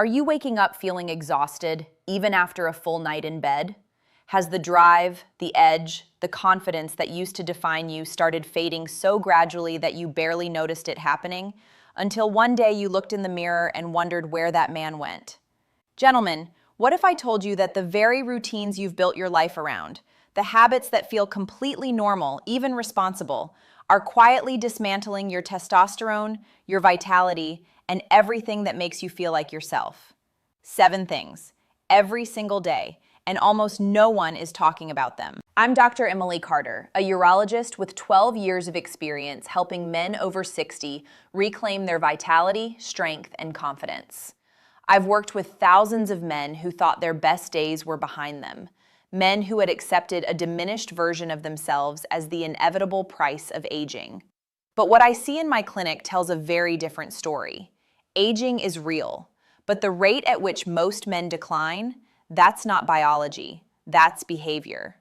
Are you waking up feeling exhausted, even after a full night in bed? Has the drive, the edge, the confidence that used to define you started fading so gradually that you barely noticed it happening, until one day you looked in the mirror and wondered where that man went? Gentlemen, what if I told you that the very routines you've built your life around, the habits that feel completely normal, even responsible, are quietly dismantling your testosterone, your vitality, and everything that makes you feel like yourself? 7 things, every single day, and almost no one is talking about them. I'm Dr. Emily Carter, a urologist with 12 years of experience helping men over 60 reclaim their vitality, strength, and confidence. I've worked with thousands of men who thought their best days were behind them, men who had accepted a diminished version of themselves as the inevitable price of aging. But what I see in my clinic tells a very different story. Aging is real, but the rate at which most men decline, that's not biology, that's behavior.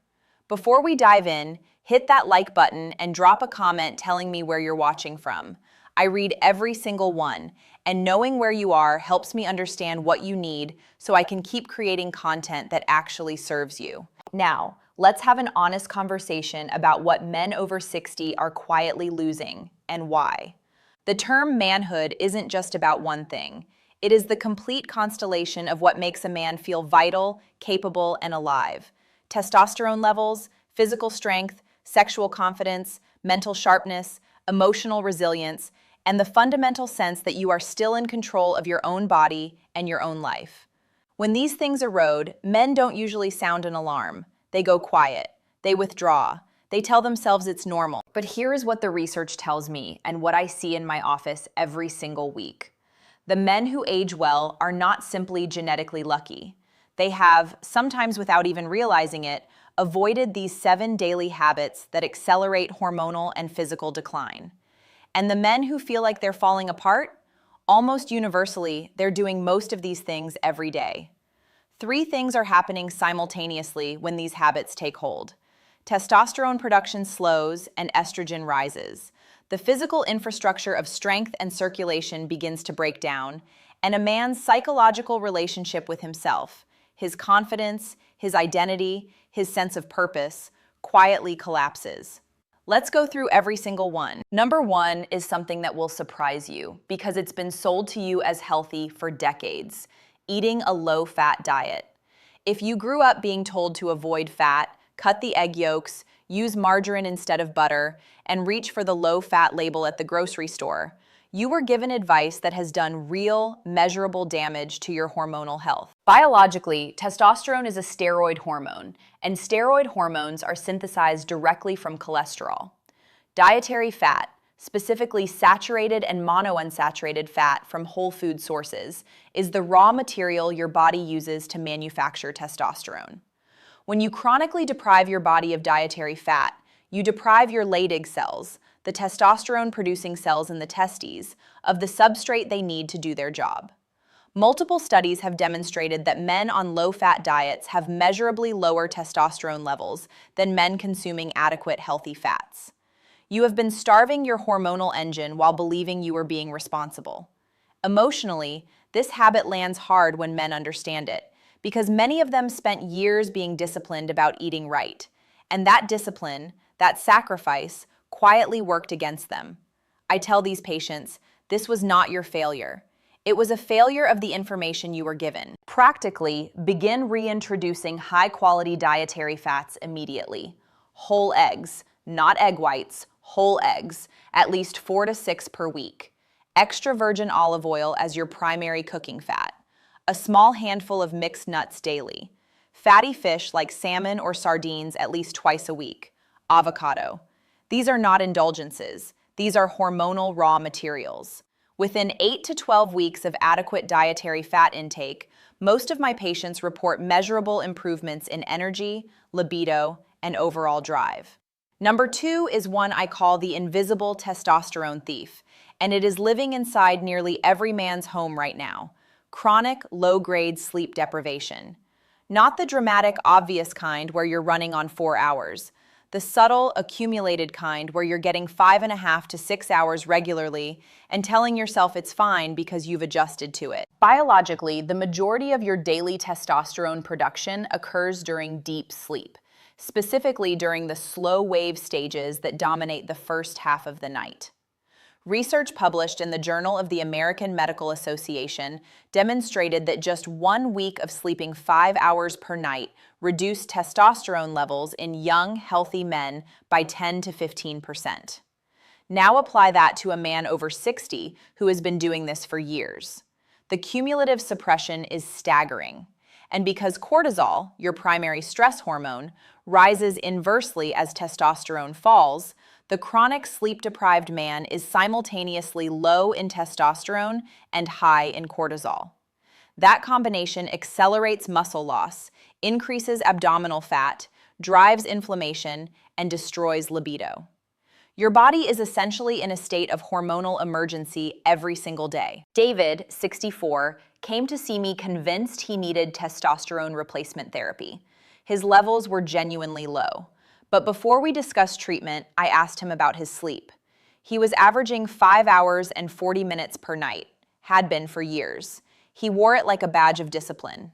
Before we dive in, hit that like button and drop a comment telling me where you're watching from. I read every single one, and knowing where you are helps me understand what you need so I can keep creating content that actually serves you. Now, let's have an honest conversation about what men over 60 are quietly losing and why. The term manhood isn't just about one thing. It is the complete constellation of what makes a man feel vital, capable, and alive. Testosterone levels, physical strength, sexual confidence, mental sharpness, emotional resilience, and the fundamental sense that you are still in control of your own body and your own life. When these things erode, men don't usually sound an alarm. They go quiet. They withdraw. They tell themselves it's normal. But here is what the research tells me and what I see in my office every single week. The men who age well are not simply genetically lucky. They have, sometimes without even realizing it, avoided these 7 daily habits that accelerate hormonal and physical decline. And the men who feel like they're falling apart, almost universally, they're doing most of these things every day. 3 things are happening simultaneously when these habits take hold. Testosterone production slows and estrogen rises. The physical infrastructure of strength and circulation begins to break down, and a man's psychological relationship with himself, his confidence, his identity, his sense of purpose, quietly collapses. Let's go through every single one. Number 1 is something that will surprise you because it's been sold to you as healthy for decades: eating a low-fat diet. If you grew up being told to avoid fat, cut the egg yolks, use margarine instead of butter, and reach for the low-fat label at the grocery store, you were given advice that has done real, measurable damage to your hormonal health. Biologically, testosterone is a steroid hormone, and steroid hormones are synthesized directly from cholesterol. Dietary fat, specifically saturated and monounsaturated fat from whole food sources, is the raw material your body uses to manufacture testosterone. When you chronically deprive your body of dietary fat, you deprive your Leydig cells, the testosterone-producing cells in the testes, of the substrate they need to do their job. Multiple studies have demonstrated that men on low-fat diets have measurably lower testosterone levels than men consuming adequate healthy fats. You have been starving your hormonal engine while believing you are being responsible. Emotionally, this habit lands hard when men understand it, because many of them spent years being disciplined about eating right, and that discipline, that sacrifice, quietly worked against them. I tell these patients, this was not your failure. It was a failure of the information you were given. Practically, begin reintroducing high-quality dietary fats immediately. Whole eggs, not egg whites, whole eggs, at least 4 to 6 per week. Extra virgin olive oil as your primary cooking fat. A small handful of mixed nuts daily. Fatty fish like salmon or sardines at least twice a week. Avocado. These are not indulgences. These are hormonal raw materials. Within 8 to 12 weeks of adequate dietary fat intake, most of my patients report measurable improvements in energy, libido, and overall drive. Number 2 is one I call the invisible testosterone thief, and it is living inside nearly every man's home right now: chronic, low-grade sleep deprivation. Not the dramatic, obvious kind where you're running on 4 hours. the subtle, accumulated kind where you're getting 5.5 to 6 hours regularly and telling yourself it's fine because you've adjusted to it. Biologically, the majority of your daily testosterone production occurs during deep sleep, specifically during the slow wave stages that dominate the first half of the night. Research published in the Journal of the American Medical Association demonstrated that just 1 week of sleeping 5 hours per night reduced testosterone levels in young, healthy men by 10 to 15%. Now apply that to a man over 60 who has been doing this for years. The cumulative suppression is staggering. And because cortisol, your primary stress hormone, rises inversely as testosterone falls, the chronic sleep-deprived man is simultaneously low in testosterone and high in cortisol. That combination accelerates muscle loss, increases abdominal fat, drives inflammation, and destroys libido. Your body is essentially in a state of hormonal emergency every single day. David, 64, came to see me convinced he needed testosterone replacement therapy. His levels were genuinely low. But before we discussed treatment, I asked him about his sleep. He was averaging 5 hours and 40 minutes per night, had been for years. He wore it like a badge of discipline.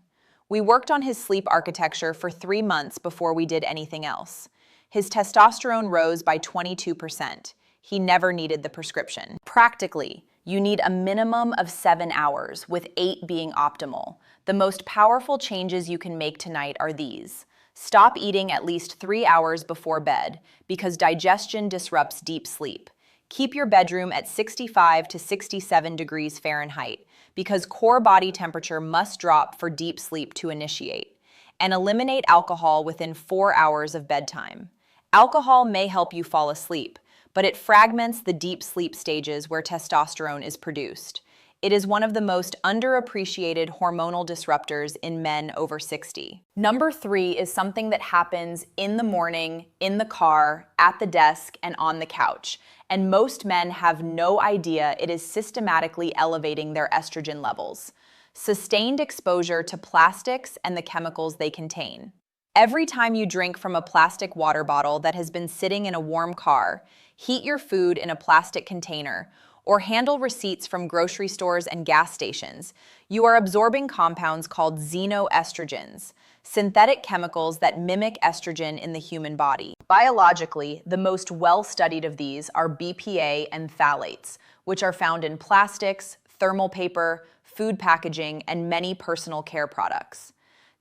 We worked on his sleep architecture for 3 months before we did anything else. His testosterone rose by 22%. He never needed the prescription. Practically, you need a minimum of 7 hours, with 8 being optimal. The most powerful changes you can make tonight are these. Stop eating at least 3 hours before bed because digestion disrupts deep sleep. Keep your bedroom at 65 to 67 degrees Fahrenheit because core body temperature must drop for deep sleep to initiate. And eliminate alcohol within 4 hours of bedtime. Alcohol may help you fall asleep, but it fragments the deep sleep stages where testosterone is produced. It is one of the most underappreciated hormonal disruptors in men over 60. Number 3 is something that happens in the morning, in the car, at the desk, and on the couch. And most men have no idea it is systematically elevating their estrogen levels. Sustained exposure to plastics and the chemicals they contain. Every time you drink from a plastic water bottle that has been sitting in a warm car, heat your food in a plastic container, or handle receipts from grocery stores and gas stations, you are absorbing compounds called xenoestrogens, synthetic chemicals that mimic estrogen in the human body. Biologically, the most well-studied of these are BPA and phthalates, which are found in plastics, thermal paper, food packaging, and many personal care products.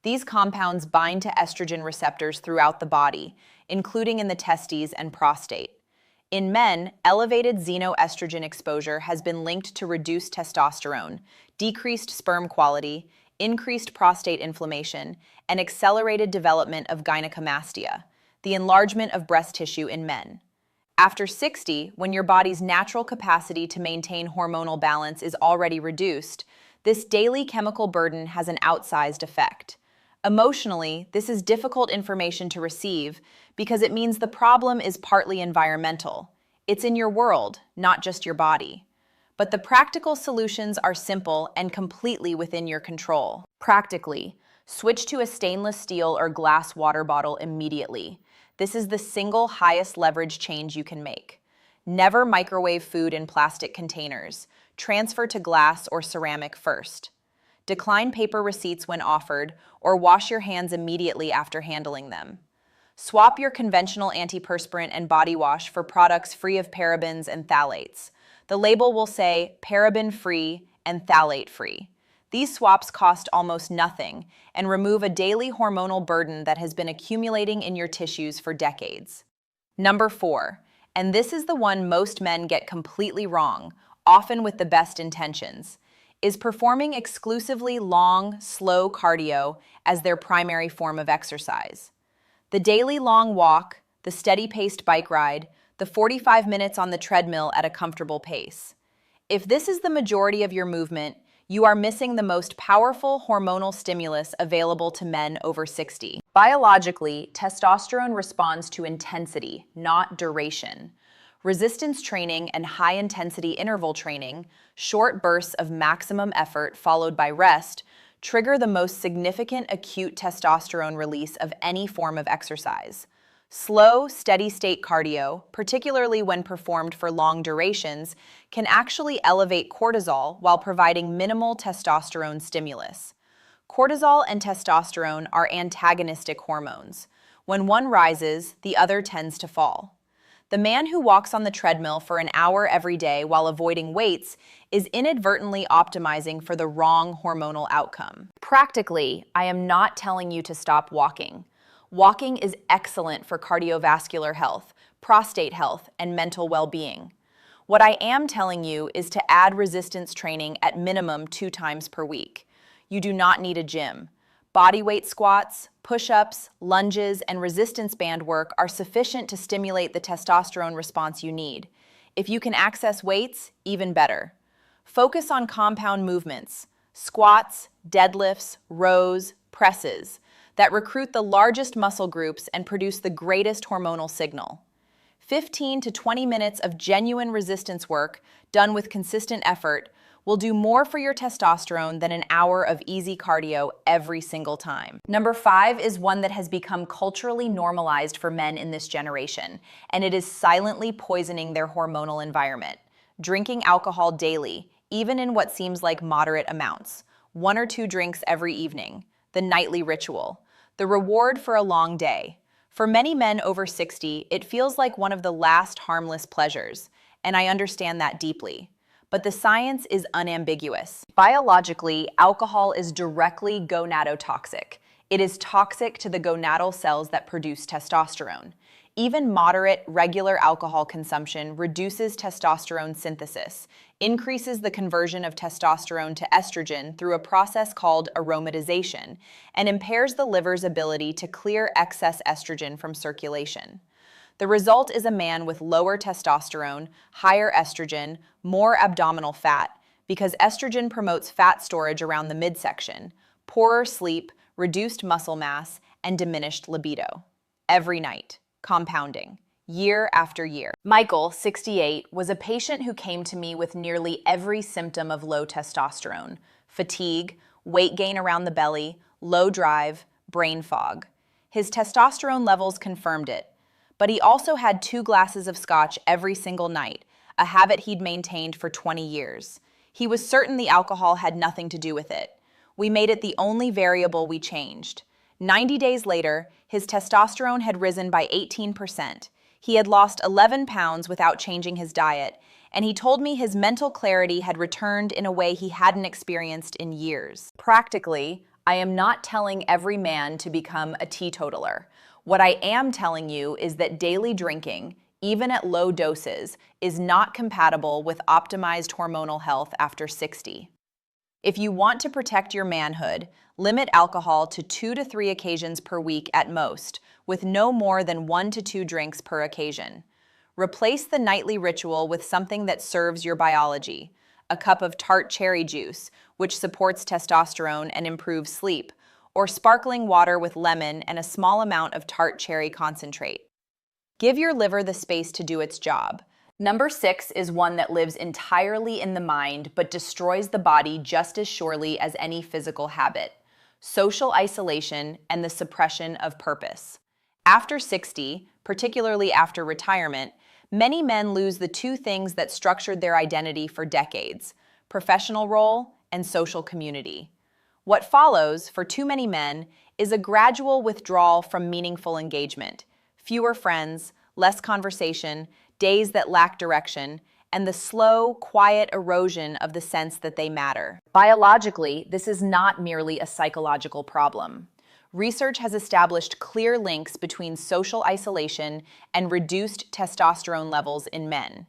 These compounds bind to estrogen receptors throughout the body, including in the testes and prostate. In men, elevated xenoestrogen exposure has been linked to reduced testosterone, decreased sperm quality, increased prostate inflammation, and accelerated development of gynecomastia, the enlargement of breast tissue in men. After 60, when your body's natural capacity to maintain hormonal balance is already reduced, this daily chemical burden has an outsized effect. Emotionally, this is difficult information to receive because it means the problem is partly environmental. It's in your world, not just your body. But the practical solutions are simple and completely within your control. Practically, switch to a stainless steel or glass water bottle immediately. This is the single highest leverage change you can make. Never microwave food in plastic containers. Transfer to glass or ceramic first. Decline paper receipts when offered, or wash your hands immediately after handling them. Swap your conventional antiperspirant and body wash for products free of parabens and phthalates. The label will say paraben-free and phthalate-free. These swaps cost almost nothing and remove a daily hormonal burden that has been accumulating in your tissues for decades. Number 4, and this is the one most men get completely wrong, often with the best intentions, is performing exclusively long, slow cardio as their primary form of exercise. The daily long walk, the steady-paced bike ride, the 45 minutes on the treadmill at a comfortable pace. If this is the majority of your movement, you are missing the most powerful hormonal stimulus available to men over 60. Biologically, testosterone responds to intensity, not duration. Resistance training and high-intensity interval training, short bursts of maximum effort followed by rest, trigger the most significant acute testosterone release of any form of exercise. Slow, steady-state cardio, particularly when performed for long durations, can actually elevate cortisol while providing minimal testosterone stimulus. Cortisol and testosterone are antagonistic hormones. When one rises, the other tends to fall. The man who walks on the treadmill for an hour every day while avoiding weights is inadvertently optimizing for the wrong hormonal outcome. Practically, I am not telling you to stop walking. Walking is excellent for cardiovascular health, prostate health, and mental well-being. What I am telling you is to add resistance training at minimum 2 times per week. You do not need a gym. Bodyweight squats, push-ups, lunges, and resistance band work are sufficient to stimulate the testosterone response you need. If you can access weights, even better. Focus on compound movements, squats, deadlifts, rows, presses, that recruit the largest muscle groups and produce the greatest hormonal signal. 15 to 20 minutes of genuine resistance work done with consistent effort will do more for your testosterone than an hour of easy cardio every single time. Number 5 is one that has become culturally normalized for men in this generation, and it is silently poisoning their hormonal environment. Drinking alcohol daily, even in what seems like moderate amounts. 1 or 2 drinks every evening. The nightly ritual. The reward for a long day. For many men over 60, it feels like one of the last harmless pleasures, and I understand that deeply. But the science is unambiguous. Biologically, alcohol is directly gonadotoxic. It is toxic to the gonadal cells that produce testosterone. Even moderate, regular alcohol consumption reduces testosterone synthesis, increases the conversion of testosterone to estrogen through a process called aromatization, and impairs the liver's ability to clear excess estrogen from circulation. The result is a man with lower testosterone, higher estrogen, more abdominal fat, because estrogen promotes fat storage around the midsection, poorer sleep, reduced muscle mass, and diminished libido. Every night, compounding, year after year. Michael, 68, was a patient who came to me with nearly every symptom of low testosterone: fatigue, weight gain around the belly, low drive, brain fog. His testosterone levels confirmed it. But he also had 2 glasses of scotch every single night, a habit he'd maintained for 20 years. He was certain the alcohol had nothing to do with it. We made it the only variable we changed. 90 days later, his testosterone had risen by 18%. He had lost 11 pounds without changing his diet, and he told me his mental clarity had returned in a way he hadn't experienced in years. Practically, I am not telling every man to become a teetotaler. What I am telling you is that daily drinking, even at low doses, is not compatible with optimized hormonal health after 60. If you want to protect your manhood, limit alcohol to 2 to 3 occasions per week at most, with no more than 1 to 2 drinks per occasion. Replace the nightly ritual with something that serves your biology: a cup of tart cherry juice, which supports testosterone and improves sleep, or sparkling water with lemon and a small amount of tart cherry concentrate. Give your liver the space to do its job. Number 6 is one that lives entirely in the mind but destroys the body just as surely as any physical habit: social isolation and the suppression of purpose. After 60, particularly after retirement, many men lose the 2 things that structured their identity for decades: professional role and social community. What follows, for too many men, is a gradual withdrawal from meaningful engagement, fewer friends, less conversation, days that lack direction, and the slow, quiet erosion of the sense that they matter. Biologically, this is not merely a psychological problem. Research has established clear links between social isolation and reduced testosterone levels in men.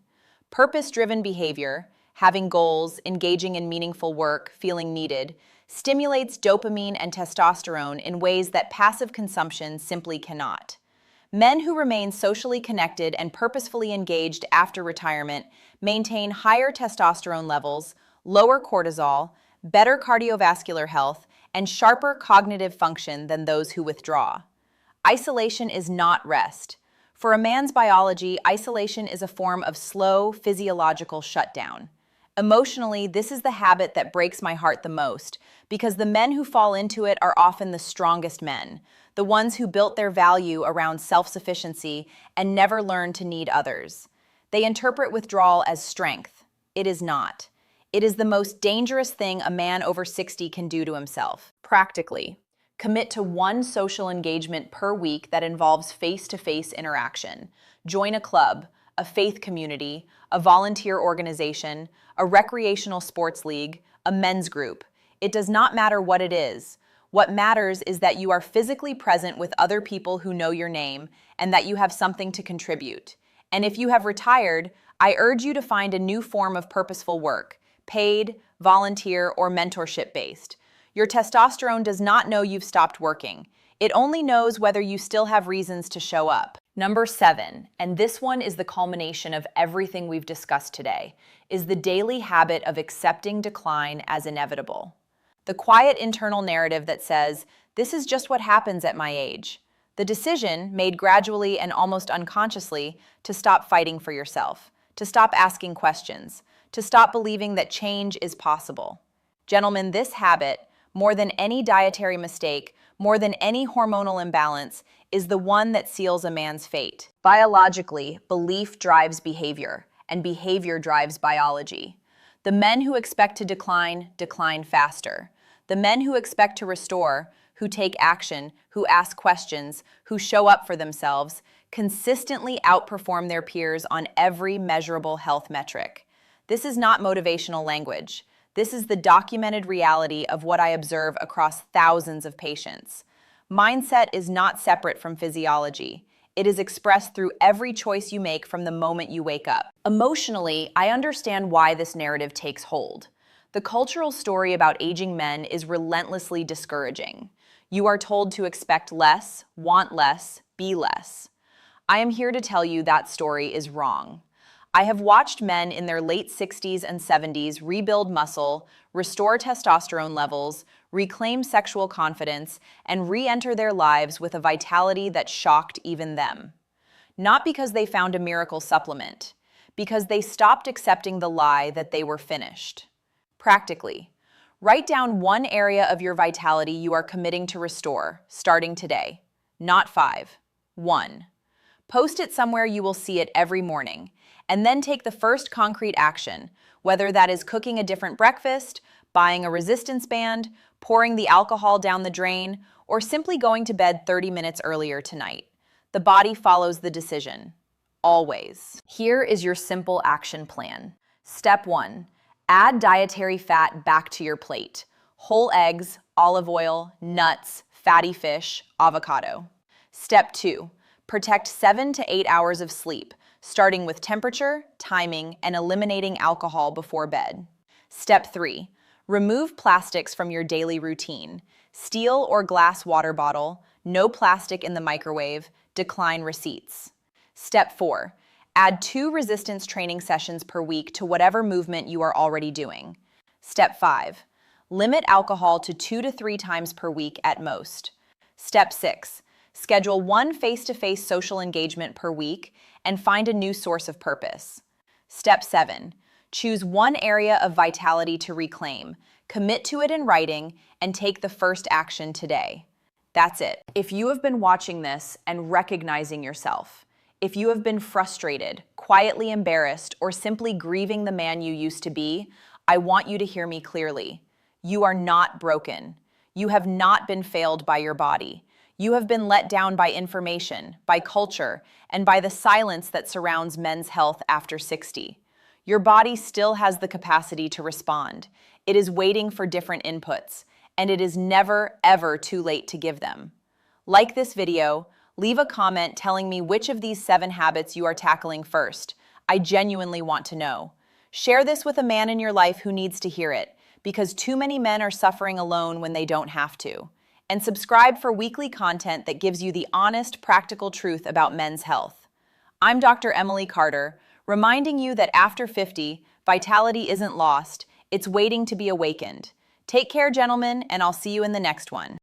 Purpose-driven behavior, having goals, engaging in meaningful work, feeling needed, stimulates dopamine and testosterone in ways that passive consumption simply cannot. Men who remain socially connected and purposefully engaged after retirement maintain higher testosterone levels, lower cortisol, better cardiovascular health, and sharper cognitive function than those who withdraw. Isolation is not rest. For a man's biology, isolation is a form of slow physiological shutdown. Emotionally, this is the habit that breaks my heart the most, because the men who fall into it are often the strongest men, the ones who built their value around self-sufficiency and never learned to need others. They interpret withdrawal as strength. It is not. It is the most dangerous thing a man over 60 can do to himself. Practically, commit to one social engagement per week that involves face-to-face interaction. Join a club, a faith community, a volunteer organization, a recreational sports league, a men's group. It does not matter what it is. What matters is that you are physically present with other people who know your name and that you have something to contribute. And if you have retired, I urge you to find a new form of purposeful work, paid, volunteer, or mentorship-based. Your testosterone does not know you've stopped working. It only knows whether you still have reasons to show up. Number 7, and this one is the culmination of everything we've discussed today, is the daily habit of accepting decline as inevitable. The quiet internal narrative that says, this is just what happens at my age. The decision, made gradually and almost unconsciously, to stop fighting for yourself, to stop asking questions, to stop believing that change is possible. Gentlemen, this habit, more than any dietary mistake, more than any hormonal imbalance, is the one that seals a man's fate. Biologically, belief drives behavior, and behavior drives biology. The men who expect to decline, decline faster. The men who expect to restore, who take action, who ask questions, who show up for themselves, consistently outperform their peers on every measurable health metric. This is not motivational language. This is the documented reality of what I observe across thousands of patients. Mindset is not separate from physiology. It is expressed through every choice you make from the moment you wake up. Emotionally, I understand why this narrative takes hold. The cultural story about aging men is relentlessly discouraging. You are told to expect less, want less, be less. I am here to tell you that story is wrong. I have watched men in their late 60s and 70s rebuild muscle, restore testosterone levels, reclaim sexual confidence, and re-enter their lives with a vitality that shocked even them. Not because they found a miracle supplement, because they stopped accepting the lie that they were finished. Practically, write down one area of your vitality you are committing to restore, starting today. Not 5. 1. Post it somewhere you will see it every morning, and then take the first concrete action, whether that is cooking a different breakfast, buying a resistance band, pouring the alcohol down the drain, or simply going to bed 30 minutes earlier tonight. The body follows the decision. Always. Here is your simple action plan. Step 1. Add dietary fat back to your plate. Whole eggs, olive oil, nuts, fatty fish, avocado. Step 2. Protect 7 to 8 hours of sleep, starting with temperature, timing, and eliminating alcohol before bed. Step 3. Remove plastics from your daily routine. Steel or glass water bottle, no plastic in the microwave, decline receipts. Step 4. Add 2 resistance training sessions per week to whatever movement you are already doing. Step 5. Limit alcohol to 2 to 3 times per week at most. Step 6. Schedule 1 face-to-face social engagement per week and find a new source of purpose. Step 7. Choose one area of vitality to reclaim, commit to it in writing, and take the first action today. That's it. If you have been watching this and recognizing yourself, if you have been frustrated, quietly embarrassed, or simply grieving the man you used to be, I want you to hear me clearly. You are not broken. You have not been failed by your body. You have been let down by information, by culture, and by the silence that surrounds men's health after 60. Your body still has the capacity to respond. It is waiting for different inputs, and it is never, ever too late to give them. Like this video, leave a comment telling me which of these 7 habits you are tackling first. I genuinely want to know. Share this with a man in your life who needs to hear it, because too many men are suffering alone when they don't have to. And subscribe for weekly content that gives you the honest, practical truth about men's health. I'm Dr. Emily Carter, reminding you that after 50, vitality isn't lost, it's waiting to be awakened. Take care, gentlemen, and I'll see you in the next one.